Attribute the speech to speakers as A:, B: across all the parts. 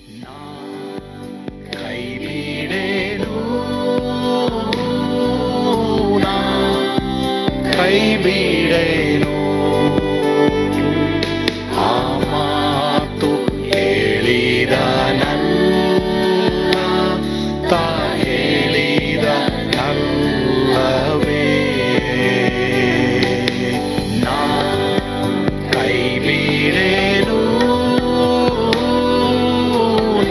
A: ಕೈ ಬಿಡೇನು, ಕೈ ಬಿಡೇನು, ಆ ಮಾತು ಹೇಳಿದ ತಾ ಹೇಳಿದ ನಲ್ಲವೇ. ನಾ ಕೈ ಬಿಡೇನು,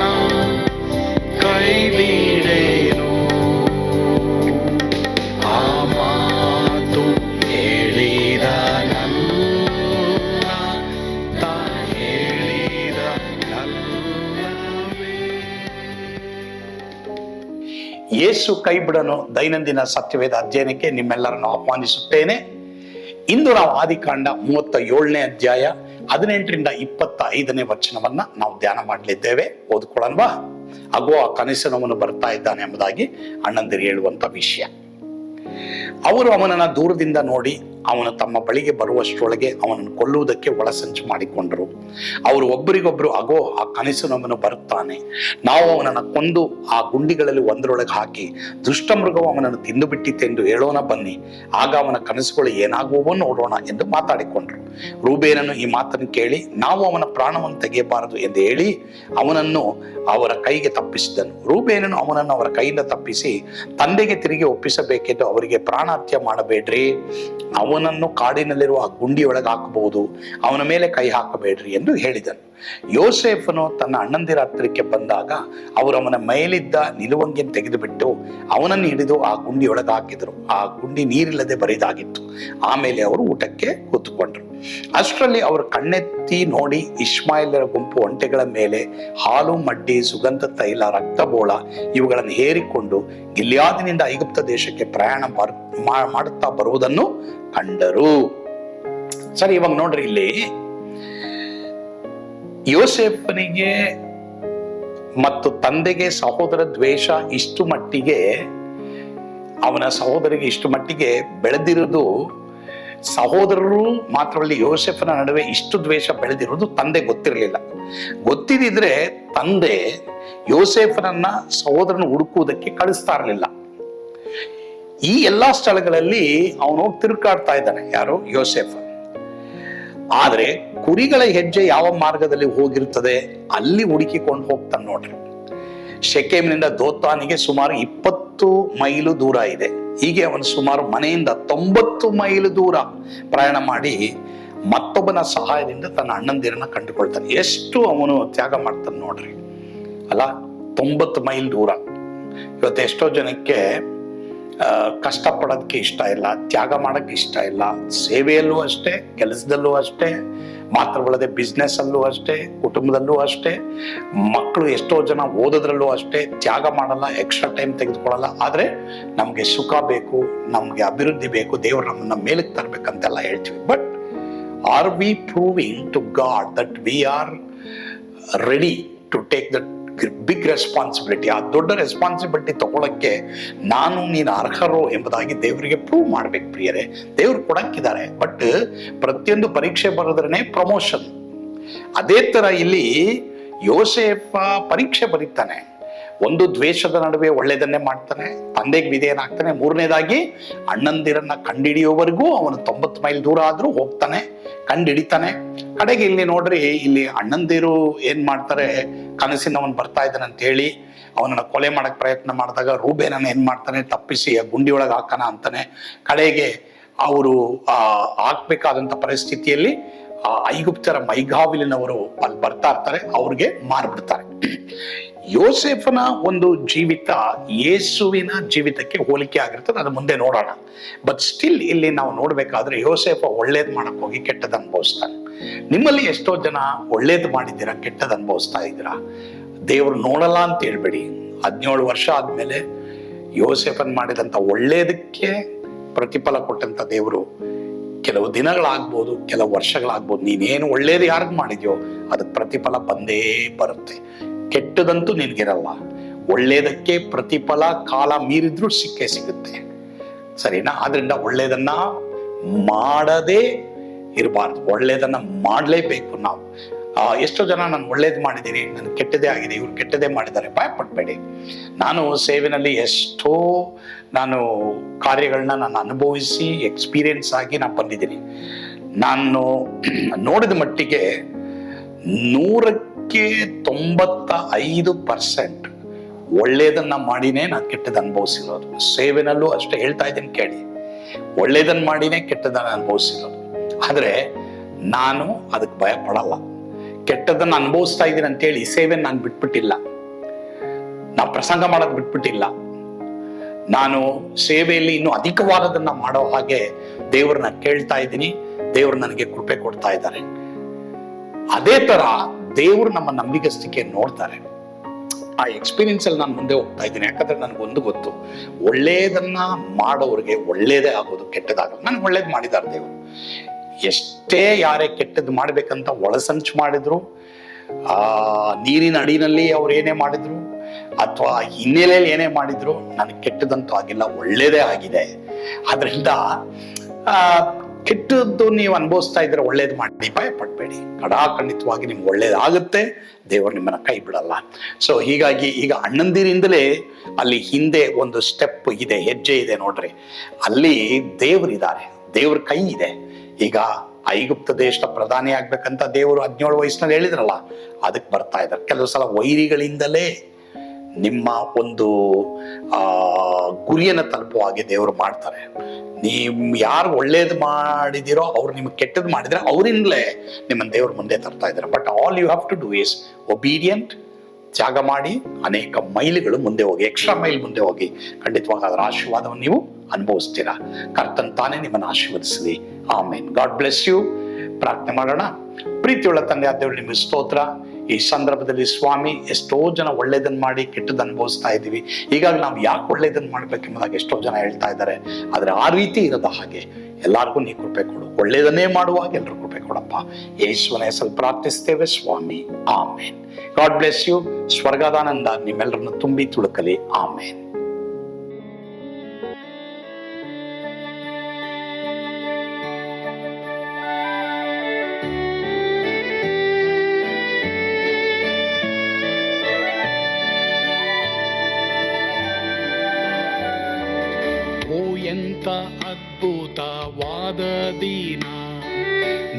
A: ನಾ ಕೈ ಬಿಡೇನು, ಆ ಮಾತು ಹೇಳಿದ ತಾ ಹೇಳಿದ ನಲ್ಲವೇ. ಯೇಸು ಕೈ ಬಿಡನು ದೈನಂದಿನ ಸತ್ಯವೇದ ಅಧ್ಯಯನಕ್ಕೆ ನಿಮ್ಮೆಲ್ಲರನ್ನು ಆಹ್ವಾನಿಸುತ್ತೇನೆ. ಇಂದು ನಾವು ಆದಿಕಾಂಡ 37ನೇ ಅಧ್ಯಾಯ 18ರಿಂದ 25ನೇ ವಚನವನ್ನ ನಾವು ಧ್ಯಾನ ಮಾಡಲಿದ್ದೇವೆ. ಓದ್ಕೊಳ್ಳೋಣವಾ? ಅಗೋ ಆ ಕನಸಿನವನು ಬರ್ತಾ ಇದ್ದಾನೆ ಎಂಬುದಾಗಿ ಅಣ್ಣಂದಿರು ಹೇಳುವಂತ ವಿಷಯ. ಅವರು ಅವನನ್ನ ದೂರದಿಂದ ನೋಡಿ ಅವನು ತಮ್ಮ ಬಳಿಗೆ ಬರುವಷ್ಟರೊಳಗೆ ಅವನನ್ನು ಕೊಲ್ಲುವುದಕ್ಕೆ ಒಳಸಂಚು ಮಾಡಿಕೊಂಡರು. ಅವರು ಒಬ್ಬರಿಗೊಬ್ಬರು, ಅಗೋ ಆ ಕನಸಿನವನು ಬರುತ್ತಾನೆ, ನಾವು ಅವನನ್ನು ಕೊಂದು ಆ ಗುಂಡಿಗಳಲ್ಲಿ ಒಂದರೊಳಗೆ ಹಾಕಿ ದುಷ್ಟ ಮೃಗವು ಅವನನ್ನು ತಿಂದು ಬಿಟ್ಟಿತ್ತೆಂದು ಹೇಳೋಣ, ಬನ್ನಿ, ಆಗ ಅವನ ಕನಸುಗಳು ಏನಾಗುವವೋ ನೋಡೋಣ ಎಂದು ಮಾತಾಡಿಕೊಂಡ್ರು. ರೂಬೇನನು ಈ ಮಾತನ್ನು ಕೇಳಿ, ನಾವು ಅವನ ಪ್ರಾಣವನ್ನು ತೆಗೆಯಬಾರದು ಎಂದು ಹೇಳಿ ಅವನನ್ನು ಅವರ ಕೈಗೆ ತಪ್ಪಿಸಿದನು. ರೂಬೇನನು ಅವನನ್ನು ಅವರ ಕೈಯಿಂದ ತಪ್ಪಿಸಿ ತಂದೆಗೆ ತಿರುಗಿ ಒಪ್ಪಿಸಬೇಕೆಂದು ಅವರಿಗೆ ಪ್ರಾಣಹತ್ಯೆ ಮಾಡಬೇಡ್ರಿ, ಅವನನ್ನು ಕಾಡಿನಲ್ಲಿರುವ ಆ ಗುಂಡಿಯೊಳಗೆ ಹಾಕಬಹುದು, ಅವನ ಮೇಲೆ ಕೈ ಹಾಕಬೇಡ್ರಿ ಎಂದು ಹೇಳಿದನು. ಯೋಸೇಫನು ತನ್ನ ಅಣ್ಣಂದಿರ ಹತ್ತಿರಕ್ಕೆ ಬಂದಾಗ ಅವರು ಅವನ ಮೇಲಿದ್ದ ನಿಲುವಂಗಿಯನ್ನು ತೆಗೆದುಬಿಟ್ಟು ಅವನನ್ನು ಹಿಡಿದು ಆ ಗುಂಡಿಯೊಳಗೆ ಹಾಕಿದರು. ಆ ಗುಂಡಿ ನೀರಿಲ್ಲದೆ ಬರಿದಾಗಿತ್ತು. ಆಮೇಲೆ ಅವರು ಊಟಕ್ಕೆ ಕೂತುಕೊಂಡ್ರು. ಅಷ್ಟರಲ್ಲಿ ಅವರು ಕಣ್ಣೆತ್ತಿ ನೋಡಿ ಇಷ್ಮಾಯೇಲರ ಗುಂಪು ಒಂಟೆಗಳ ಮೇಲೆ ಹಾಲು, ಮಡ್ಡಿ, ಸುಗಂಧ ತೈಲ, ರಕ್ತಬೋಳ ಇವುಗಳನ್ನು ಹೇರಿಕೊಂಡು ಗಿಲ್ಯಾದಿನಿಂದ ಐಗುಪ್ತ ದೇಶಕ್ಕೆ ಪ್ರಯಾಣ ಮಾಡುತ್ತಾ ಬರುವುದನ್ನು ಕಂಡರು. ಸರಿ, ಇವಾಗ ನೋಡ್ರಿ, ಇಲ್ಲಿ ಯೋಸೇಫನಿಗೆ ಮತ್ತು ತಂದೆಗೆ ಸಹೋದರ ದ್ವೇಷ ಇಷ್ಟು ಮಟ್ಟಿಗೆ, ಅವನ ಸಹೋದರಿಗೆ ಇಷ್ಟು ಮಟ್ಟಿಗೆ ಬೆಳೆದಿರುವುದು, ಸಹೋದರರು ಮಾತ್ರವಲ್ಲ ಯೋಸೇಫನ ನಡುವೆ ಇಷ್ಟು ದ್ವೇಷ ಬೆಳೆದಿರುವುದು ತಂದೆ ಗೊತ್ತಿರಲಿಲ್ಲ. ಗೊತ್ತಿದ್ದಿದ್ರೆ ತಂದೆ ಯೋಸೇಫನನ್ನ ಸಹೋದರನ ಹುಡುಕುವುದಕ್ಕೆ ಕಳಿಸ್ತಾ ಇರಲಿಲ್ಲ. ಈ ಎಲ್ಲಾ ಸ್ಥಳಗಳಲ್ಲಿ ಅವನು ಹೋಗಿ ತಿರುಗಾಡ್ತಾ ಇದ್ದಾನೆ, ಯಾರು? ಯೋಸೇಫ. ಆದ್ರೆ ಕುರಿಗಳ ಹೆಜ್ಜೆ ಯಾವ ಮಾರ್ಗದಲ್ಲಿ ಹೋಗಿರ್ತದೆ ಅಲ್ಲಿ ಹುಡುಕಿಕೊಂಡು ಹೋಗ್ತಾನೆ. ನೋಡ್ರಿ, ಶೆಕೆಮಿನಿಂದ ದೋತಾನಿಗೆ ಸುಮಾರು 20 ಮೈಲು ದೂರ ಇದೆ. ಹೀಗೆ ಅವನು ಸುಮಾರು ಮನೆಯಿಂದ 90 ಮೈಲು ದೂರ ಪ್ರಯಾಣ ಮಾಡಿ ಮತ್ತೊಬ್ಬನ ಸಹಾಯದಿಂದ ತನ್ನ ಅಣ್ಣಂದಿರನ್ನ ಕಂಡುಕೊಳ್ತಾನೆ. ಎಷ್ಟು ಅವನು ತ್ಯಾಗ ಮಾಡ್ತಾನೆ ನೋಡ್ರಿ, ಅಲ್ಲ? 90 ಮೈಲ್ ದೂರ. ಇವತ್ತು ಎಷ್ಟೋ ಜನಕ್ಕೆ ಕಷ್ಟ ಪಡೋದಕ್ಕೆ ಇಷ್ಟ ಇಲ್ಲ, ತ್ಯಾಗ ಮಾಡಕ್ಕೆ ಇಷ್ಟ ಇಲ್ಲ. ಸೇವೆಯಲ್ಲೂ ಅಷ್ಟೇ, ಕೆಲಸದಲ್ಲೂ ಅಷ್ಟೇ, ಮಾತ್ರವಲ್ಲದೆ ಬಿಸ್ನೆಸ್ ಅಲ್ಲೂ ಅಷ್ಟೇ, ಕುಟುಂಬದಲ್ಲೂ ಅಷ್ಟೇ. ಮಕ್ಕಳು ಎಷ್ಟೋ ಜನ ಓದೋದ್ರಲ್ಲೂ ಅಷ್ಟೇ ತ್ಯಾಗ ಮಾಡಲ್ಲ, ಎಕ್ಸ್ಟ್ರಾ ಟೈಮ್ ತೆಗೆದುಕೊಳ್ಳಲ್ಲ. ಆದ್ರೆ ನಮ್ಗೆ ಸುಖ ಬೇಕು, ನಮ್ಗೆ ಅಭಿವೃದ್ಧಿ ಬೇಕು, ದೇವರು ನಮ್ಮನ್ನ ಮೇಲಕ್ಕೆ ತರ್ಬೇಕಂತೆಲ್ಲ ಹೇಳ್ತೀವಿ. But are we proving to God that we are ready to take that big responsibility? ಆ ದೊಡ್ಡ ರೆಸ್ಪಾನ್ಸಿಬಿಲಿಟಿ ತಗೊಳಕ್ಕೆ ನಾನು ನೀನು ಅರ್ಹರೋ ಎಂಬುದಾಗಿ ದೇವರಿಗೆ ಪ್ರೂವ್ ಮಾಡ್ಬೇಕು. ಪ್ರಿಯರೇ, ದೇವ್ರು ಕೊಡಕ್ಕಿದ್ದಾರೆ. ಬಟ್ ಪ್ರತಿಯೊಂದು ಪರೀಕ್ಷೆ ಬರೋದ್ರೇ ಪ್ರಮೋಷನ್. ಅದೇ ತರ ಇಲ್ಲಿ ಯೋಸೇಫ ಪರೀಕ್ಷೆ ಬರೀತಾನೆ. ಒಂದು ದ್ವೇಷದ ನಡುವೆ ಒಳ್ಳೆಯದನ್ನೇ ಮಾಡ್ತಾನೆ, ತಂದೆಗೆ ವಿಧೇಯನಾಗ್ತಾನೆ. ಮೂರನೇದಾಗಿ ಅಣ್ಣಂದಿರನ್ನ ಕಂಡಿಡಿಯೋವರೆಗೂ ಅವನು 90 ಮೈಲ್ ದೂರ ಆದ್ರೂ ಹೋಗ್ತಾನೆ, ಕಂಡಿಡಿತಾನೆ. ಕಡೆಗೆ ಇಲ್ಲಿ ನೋಡ್ರಿ, ಇಲ್ಲಿ ಅಣ್ಣಂದಿರು ಏನ್ ಮಾಡ್ತಾರೆ, ಕನಸಿನವನ್ ಬರ್ತಾ ಇದ್ದಾನೆ ಅಂತ ಹೇಳಿ ಅವನನ್ನ ಕೊಲೆ ಮಾಡಕ್ ಪ್ರಯತ್ನ ಮಾಡಿದಾಗ ರೂಬೇನನ್ನ ಏನ್ ಮಾಡ್ತಾನೆ, ತಪ್ಪಿಸಿ ಗುಂಡಿ ಒಳಗೆ ಹಾಕಣ ಅಂತಾನೆ. ಕಡೆಗೆ ಅವರು ಹಾಕ್ಬೇಕಾದಂತ ಪರಿಸ್ಥಿತಿಯಲ್ಲಿ ಐಗುಪ್ತರ ಮೈಗಾವಿಲಿನವರು ಅಲ್ಲಿ ಬರ್ತಾ ಇರ್ತಾರೆ, ಅವ್ರಿಗೆ ಮಾರ್ಬಿಡ್ತಾರೆ. ಯೋಸೇಫನ ಒಂದು ಜೀವಿತ ಯೇಸುವಿನ ಜೀವಿತಕ್ಕೆ ಹೋಲಿಕೆ ಆಗಿರ್ತದೆ, ಅದು ಮುಂದೆ ನೋಡೋಣ. ಬಟ್ ಸ್ಟಿಲ್ ಇಲ್ಲಿ ನಾವು ನೋಡ್ಬೇಕಾದ್ರೆ ಯೋಸೇಫ ಒಳ್ಳೇದ್ ಮಾಡಕ್ ಹೋಗಿ ಕೆಟ್ಟದ್ ಅನುಭವಿಸ್ತಾನೆ. ನಿಮ್ಮಲ್ಲಿ ಎಷ್ಟೋ ಜನ ಒಳ್ಳೇದು ಮಾಡಿದ್ದೀರಾ, ಕೆಟ್ಟದ್ ಅನುಭವಿಸ್ತಾ ಇದ್ದೀರಾ. ದೇವ್ರು ನೋಡಲ್ಲ ಅಂತ ಹೇಳ್ಬೇಡಿ. 17 ವರ್ಷ ಆದ್ಮೇಲೆ ಯೋಸೇಫನ್ ಮಾಡಿದಂತ ಒಳ್ಳೇದಕ್ಕೆ ಪ್ರತಿಫಲ ಕೊಟ್ಟಂತ ದೇವರು ಕೆಲವು ದಿನಗಳಾಗ್ಬೋದು, ಕೆಲವು ವರ್ಷಗಳಾಗ್ಬೋದು, ನೀನೇನು ಒಳ್ಳೇದು ಯಾರಿಗ್ ಮಾಡಿದ್ಯೋ ಅದಕ್ಕೆ ಪ್ರತಿಫಲ ಬಂದೇ ಬರುತ್ತೆ. ಕೆಟ್ಟದಂತೂ ನಿನ್ಗಿರಲ್ಲ. ಒಳ್ಳೇದಕ್ಕೆ ಪ್ರತಿಫಲ ಕಾಲ ಮೀರಿದ್ರೂ ಸಿಕ್ಕೇ ಸಿಗುತ್ತೆ. ಸರಿನಾ? ಆದ್ರಿಂದ ಒಳ್ಳೇದನ್ನ ಮಾಡದೇ ಇರಬಾರ್ದು, ಒಳ್ಳೇದನ್ನ ಮಾಡಲೇಬೇಕು ನಾವು. ಎಷ್ಟೋ ಜನ ನಾನು ಒಳ್ಳೇದು ಮಾಡಿದ್ದೀನಿ, ನಾನು ಕೆಟ್ಟದೇ ಆಗಿದೆ, ಇವ್ರು ಕೆಟ್ಟದೇ ಮಾಡಿದ್ದಾರೆ. ಭಯ ಪಡಬೇಡಿ. ನಾನು ಸೇವೆನಲ್ಲಿ ಎಷ್ಟೋ ನಾನು ಕಾರ್ಯಗಳನ್ನ ನಾನು ಅನುಭವಿಸಿ ಎಕ್ಸ್ಪೀರಿಯನ್ಸ್ ಆಗಿ ನಾನು ಬಂದಿದ್ದೀನಿ. ನಾನು ನೋಡಿದ ಮಟ್ಟಿಗೆ 100ಕ್ಕೆ 95% ಒಳ್ಳೇದನ್ನ ಮಾಡಿನೇ ನಾನು ಕೆಟ್ಟದ್ದು ಅನುಭವಿಸಿರೋದು. ಸೇವೆನಲ್ಲೂ ಅಷ್ಟೇ ಹೇಳ್ತಾ ಇದ್ದೀನಿ ಕೇಳಿ, ಒಳ್ಳೇದನ್ನ ಮಾಡಿನೇ ಕೆಟ್ಟದನ್ನ ಅನುಭವಿಸಿರೋದು. ಆದ್ರೆ ನಾನು ಅದಕ್ಕೆ ಭಯ ಪಡಲ್ಲ. ಕೆಟ್ಟದನ್ನ ಅನುಭವಿಸ್ತಾ ಇದ್ದೀನಿ ಅಂತೇಳಿ ಸೇವೆ ನಾನು ಬಿಟ್ಬಿಟ್ಟಿಲ್ಲ, ನಾ ಪ್ರಸಂಗ ಮಾಡೋದು ಬಿಟ್ಬಿಟ್ಟಿಲ್ಲ. ನಾನು ಸೇವೆಯಲ್ಲಿ ಇನ್ನೂ ಅಧಿಕವಾದದನ್ನ ಮಾಡೋ ಹಾಗೆ ದೇವ್ರನ್ನ ಕೇಳ್ತಾ ಇದ್ದೀನಿ. ದೇವ್ರು ನನಗೆ ಕೃಪೆ ಕೊಡ್ತಾ ಇದ್ದಾರೆ. ಅದೇ ತರ ದೇವ್ರು ನಮ್ಮ ನಂಬಿಗಸ್ತಿಕೆ ನೋಡ್ತಾರೆ. ಆ ಎಕ್ಸ್ಪೀರಿಯನ್ಸ್ ಅಲ್ಲಿ ನಾನು ಮುಂದೆ ಹೋಗ್ತಾ ಇದ್ದೀನಿ. ಯಾಕಂದ್ರೆ ನನಗೊಂದು ಗೊತ್ತು, ಒಳ್ಳೇದನ್ನ ಮಾಡೋರಿಗೆ ಒಳ್ಳೇದೇ ಆಗೋದು, ಕೆಟ್ಟದಾಗಲ್ಲ. ನನ್ಗೆ ಒಳ್ಳೇದು ಮಾಡಿದ್ದಾರೆ ದೇವರು. ಎಷ್ಟೇ ಯಾರೇ ಕೆಟ್ಟದ್ದು ಮಾಡ್ಬೇಕಂತ ಒಳಸಂಚು ಮಾಡಿದ್ರು, ನೀರಿನ ಅಡಿನಲ್ಲಿ ಅವ್ರು ಏನೇ ಮಾಡಿದ್ರು ಅಥವಾ ಹಿನ್ನೆಲೆಯಲ್ಲಿ ಏನೇ ಮಾಡಿದ್ರು, ನನಗೆ ಕೆಟ್ಟದಂತೂ ಆಗಿಲ್ಲ, ಒಳ್ಳೇದೇ ಆಗಿದೆ. ಆದ್ರಿಂದ ಕೆಟ್ಟದ್ದು ನೀವು ಅನುಭವಿಸ್ತಾ ಇದ್ರೆ ಒಳ್ಳೇದು ಮಾಡಿ, ಭಯ ಪಡಬೇಡಿ. ಖಂಡಿತವಾಗಿ ನಿಮ್ಗೆ ಒಳ್ಳೇದಾಗುತ್ತೆ. ದೇವರು ನಿಮ್ಮನ್ನ ಕೈ ಬಿಡಲ್ಲ. ಸೊ ಹೀಗಾಗಿ ಈಗ ಅಣ್ಣಂದಿರಿಂದಲೇ ಅಲ್ಲಿ ಹಿಂದೆ ಒಂದು ಸ್ಟೆಪ್ ಇದೆ, ಹೆಜ್ಜೆ ಇದೆ ನೋಡ್ರಿ. ಅಲ್ಲಿ ದೇವರಿದ್ದಾರೆ, ದೇವ್ರ ಕೈ ಇದೆ. ಈಗ ಐಗುಪ್ತ ದೇಶದ ಪ್ರಧಾನಿ ಆಗ್ಬೇಕಂತ ದೇವರು 17 ವಯಸ್ಸಿನಲ್ಲಿ ಹೇಳಿದ್ರಲ್ಲ, ಅದಕ್ಕೆ ಬರ್ತಾ ಇದ್ದಾರೆ. ಕೆಲವು ಸಲ ವೈರಿಗಳಿಂದಲೇ ನಿಮ್ಮ ಒಂದು ಗುರಿಯನ್ನು ತಲುಪುವ ಹಾಗೆ ದೇವರು ಮಾಡ್ತಾರೆ. ನೀವು ಯಾರು ಒಳ್ಳೇದು ಮಾಡಿದಿರೋ ಅವ್ರು ನಿಮ್ಗೆ ಕೆಟ್ಟದ್ದು ಮಾಡಿದ್ರೆ ಅವರಿಂದಲೇ ನಿಮ್ಮನ್ನು ದೇವ್ರ ಮುಂದೆ ತರ್ತಾ ಇದ್ದಾರೆ. But all you have to do is obedient. ತ್ಯಾಗ ಮಾಡಿ ಅನೇಕ ಮೈಲುಗಳು ಮುಂದೆ ಹೋಗಿ, ಎಕ್ಸ್ಟ್ರಾ ಮೈಲ್ ಮುಂದೆ ಹೋಗಿ, ಖಂಡಿತವಾಗಿ ಅದರ ಆಶೀರ್ವಾದವನ್ನು ನೀವು ಅನುಭವಿಸ್ತೀರಾ. ಕರ್ತನ್ ತಾನೇ ನಿಮ್ಮನ್ನು ಆಶೀರ್ವದಿಸಲಿ. ಆಮೇನ್. God bless you. ಪ್ರಾರ್ಥನೆ ಮಾಡೋಣ. ಪ್ರೀತಿಯುಳ್ಳ ತಂದೆ ಆದವರು, ನಿಮಗೆ ಸ್ತೋತ್ರ. ಈ ಸಂದರ್ಭದಲ್ಲಿ ಸ್ವಾಮಿ, ಎಷ್ಟೋ ಜನ ಒಳ್ಳೇದನ್ನ ಮಾಡಿ ಕೆಟ್ಟದ್ದು ಅನುಭವಿಸ್ತಾ ಇದ್ದೀವಿ. ಹೀಗಾಗಿ ನಾವು ಯಾಕೆ ಒಳ್ಳೇದನ್ನ ಮಾಡ್ಬೇಕೆಂಬುದಾಗ ಎಷ್ಟೋ ಜನ ಹೇಳ್ತಾ ಇದ್ದಾರೆ. ಆದ್ರೆ ಆ ರೀತಿ ಇರೋದ ಹಾಗೆ ಎಲ್ಲರಿಗೂ ನೀ ಕೃಪೆ ಕೊಡು. ಒಳ್ಳೇದನ್ನೇ ಮಾಡುವಾಗ ಎಲ್ಲರೂ ಕೃಪೆ ಕೊಡಪ್ಪ. ಯೇಸುವಿನ ಹೆಸರಲ್ಲಿ ಪ್ರಾರ್ಥಿಸ್ತೇವೆ ಸ್ವಾಮಿ. ಆಮೇನ್. God bless you. ಸ್ವರ್ಗದಾನಂದ ನಿಮ್ಮೆಲ್ಲರನ್ನು ತುಂಬಿ ತುಳುಕಲಿ. ಆಮೇನ್.
B: ಎಂತ ಅದ್ಭುತವಾದ ದಿನ,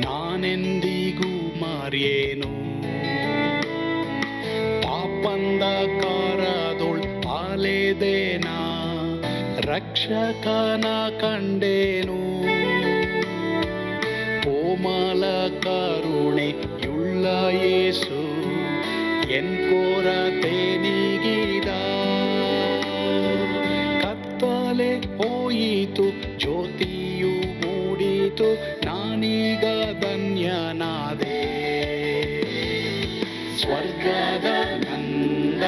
B: ನಾನೆಂದಿಗೂ ಮರೆಯೇನು. ಪಾಪಂಧಕಾರದೊಳ್ ಅಲೆದೇನ, ರಕ್ಷಕನ ಕಂಡೇನು. ಕೋಮಲ ಕರುಣೆಯುಳ್ಳ ಯೇಸು ಎನ್ ಕೊರತೆ ನೀಗಿದ. ಕತ್ತಲೆ ಹೋಯಿತು, ಜ್ಯೋತಿಯು ಮೂಡಿತು, ನಾನೀಗ ಧನ್ಯನಾದೆ. ಸ್ವರ್ಗದ ನಂದ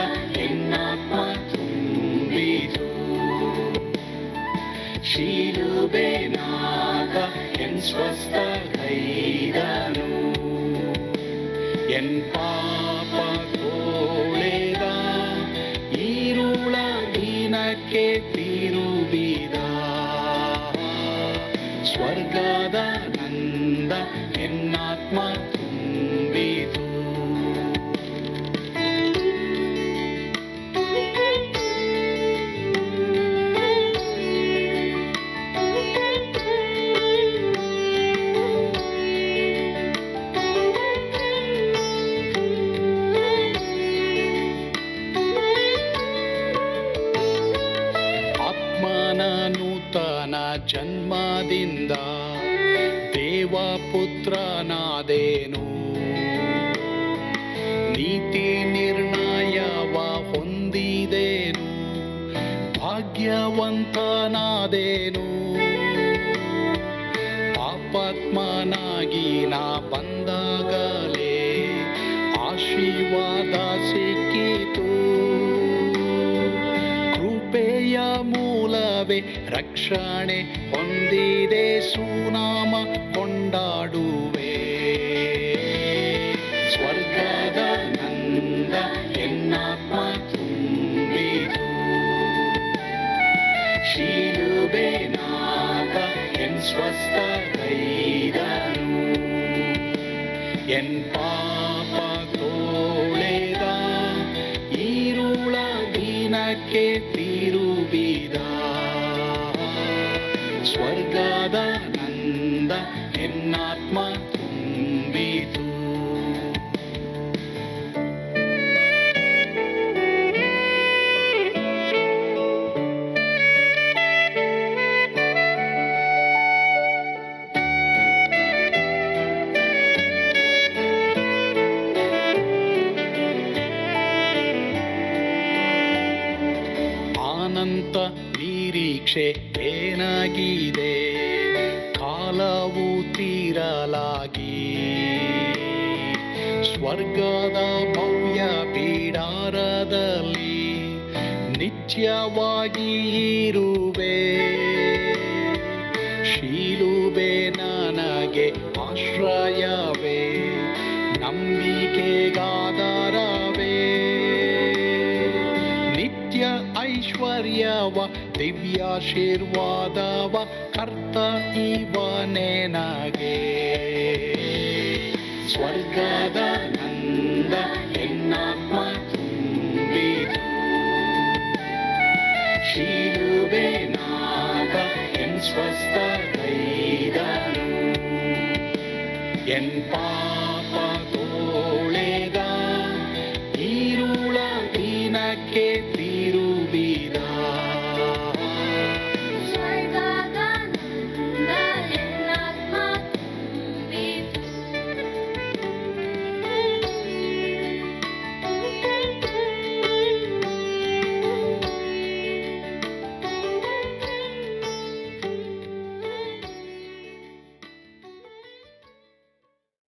B: ಎನ್ನಾತ್ಮ ತುಂಬಿತು, ಶಿಲುಬೆನಾಗ ಎನ್ ಸ್ವಸ್ಥ ಕೈದನು. ಎನ್ ಪಾಪ ತೋಳೆದ, ಈರುಳ ದಿನಕ್ಕೆ ತಿರುಗಿದ. ಸ್ವರ್ಗದ ನಂದ ಎನ್ನಾತ್ಮ ತುಂಬಿತು. ಜನ್ಮದಿಂದ ದೇವಪುತ್ರನಾದೇನು, ನೀತಿ ನಿರ್ಣಯವ ಹೊಂದಿದೇನು, ಭಾಗ್ಯವಂತನಾದೇನು. ಪಾಪಾತ್ಮನಾಗಿ ನಾ ಬಂದಾಗಲೇ ಆಶೀರ್ವಾದ ಸಿಕ್ಕಿತು. ಕೃಪೆಯ ಮೂಲವೇ ರಕ್ಷಣೆ ಹೊಂದಿದೆ, ಸುನಾಮ ಕೊಂಡಾಡುವೆ. ಸ್ವರ್ಗದ ನಂದ ಎನ್ನಾತ್ಮ ತುಂಬಿತು, ಶಿಲುಬೆನಾಗ ಎನ್ ಸ್ವಸ್ಥ ಕೈದನು. ಎನ್ ಪಾಪ ನಂಬಿಕೆ ತಿರುವಿದ ಸ್ವರ್ಗದ ನಂದ ಎನ್ನಾತ್ಮ ತುಂಬಿತು. ಅನಂತ ನಿರೀಕ್ಷೆ ಏನಾಗಿದೆ, ಕಾಲವು ತೀರಲಾಗಿ ಸ್ವರ್ಗದ ಭವ್ಯ ಪೀಡಾರದಲ್ಲಿ ನಿತ್ಯವಾಗಿ ಇರುವೆ. ಶಿಲುಬೆ ನನಗೆ ಆಶ್ರಯವೇ, ನಂಬಿಕೆಗಾಧಾರವೇ. ನಿತ್ಯ ಐಶ್ವರ್ಯವ ದಿವ್ಯಾಶೀರ್ವಾದವ ಕರ್ತ ಇವನೇ ನಗೆ. ಸ್ವರ್ಗದ ನಂದ ಎನ್ನಾತ್ಮ ತುಂಬಿತು, ಶಿಲುಬೆ ನಾದ ಎನ್ ಸ್ವಸ್ಥ ಗೈದನು. ಎನ್